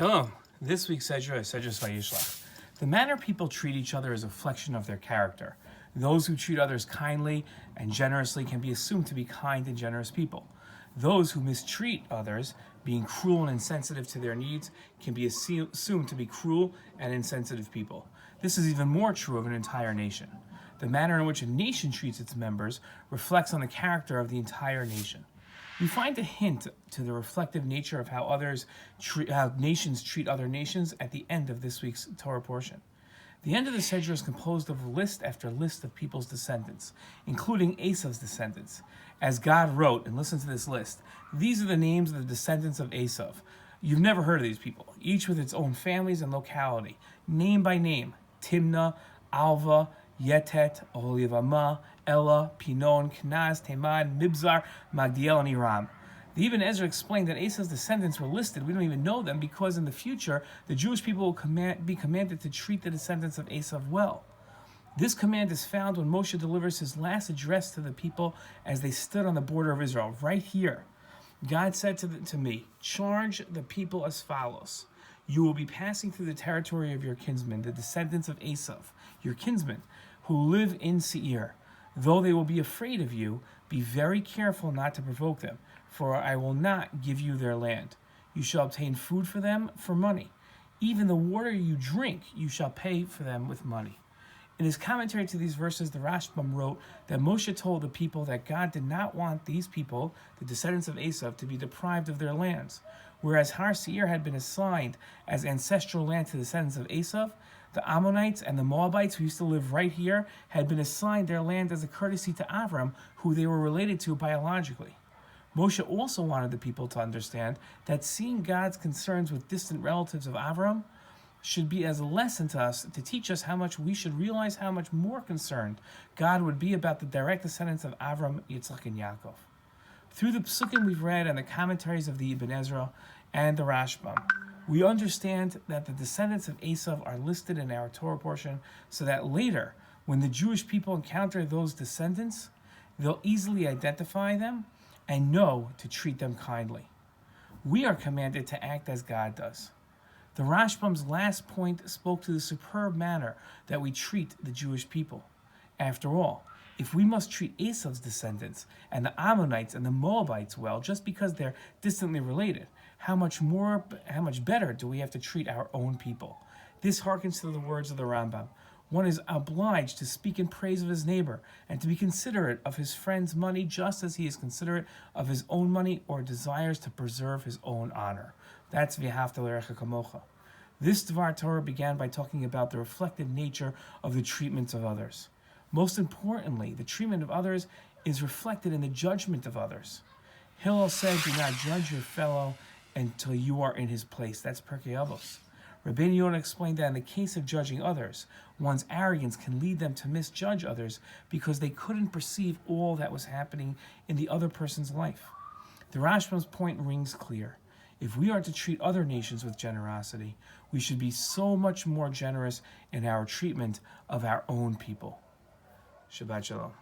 Shalom. This week's Sedra is Sedra Vayishlach. The manner people treat each other is a reflection of their character. Those who treat others kindly and generously can be assumed to be kind and generous people. Those who mistreat others, being cruel and insensitive to their needs, can be assumed to be cruel and insensitive people. This is even more true of an entire nation. The manner in which a nation treats its members reflects on the character of the entire nation. We find a hint to the reflective nature of how nations treat other nations at the end of this week's Torah portion. The end of the Sedra is composed of list after list of people's descendants, including Esav's descendants. As God wrote, and listen to this list, these are the names of the descendants of Esav. You've never heard of these people, each with its own families and locality, name by name: Timnah, Alva, Yetet, Oholivamah, Ella, Pinon, Kenaz, Teman, Mibzar, Magdiel, and Iram. The Ibn Ezra explained that Esav's descendants were listed. We don't even know them because in the future, the Jewish people will be commanded to treat the descendants of Esav well. This command is found when Moshe delivers his last address to the people as they stood on the border of Israel, right here. God said to me, "Charge the people as follows. You will be passing through the territory of your kinsmen, the descendants of Esav, your kinsmen, who live in Seir. Though they will be afraid of you, be very careful not to provoke them, for I will not give you their land. You shall obtain food for them for money. Even the water you drink, you shall pay for them with money." In his commentary to these verses, the Rashbam wrote that Moshe told the people that God did not want these people, the descendants of Esav, to be deprived of their lands. Whereas Har Seir had been assigned as ancestral land to the descendants of Esav, the Ammonites and the Moabites, who used to live right here, had been assigned their land as a courtesy to Avram, who they were related to biologically. Moshe also wanted the people to understand that seeing God's concerns with distant relatives of Avram should be as a lesson to us to teach us how much we should realize how much more concerned God would be about the direct descendants of Avram, Yitzchak, and Yaakov. Through the psukim we've read and the commentaries of the Ibn Ezra and the Rashbam, we understand that the descendants of Esav are listed in our Torah portion so that later, when the Jewish people encounter those descendants, they'll easily identify them and know to treat them kindly. We are commanded to act as God does. The Rashbam's last point spoke to the superb manner that we treat the Jewish people. After all, if we must treat Esav's descendants and the Ammonites and the Moabites well just because they're distantly related, how much better do we have to treat our own people? This hearkens to the words of the Rambam. One is obliged to speak in praise of his neighbor and to be considerate of his friend's money just as he is considerate of his own money or desires to preserve his own honor. That's v'ahavta l'recha kamocha. This Dvar Torah began by talking about the reflective nature of the treatments of others. Most importantly, the treatment of others is reflected in the judgment of others. Hillel said, "Do not judge your fellow until you are in his place." That's Pirkei Avos. Rabbeinu Yonah explained that in the case of judging others, one's arrogance can lead them to misjudge others because they couldn't perceive all that was happening in the other person's life. The Rashbam's point rings clear. If we are to treat other nations with generosity, we should be so much more generous in our treatment of our own people. Shabbat Shalom.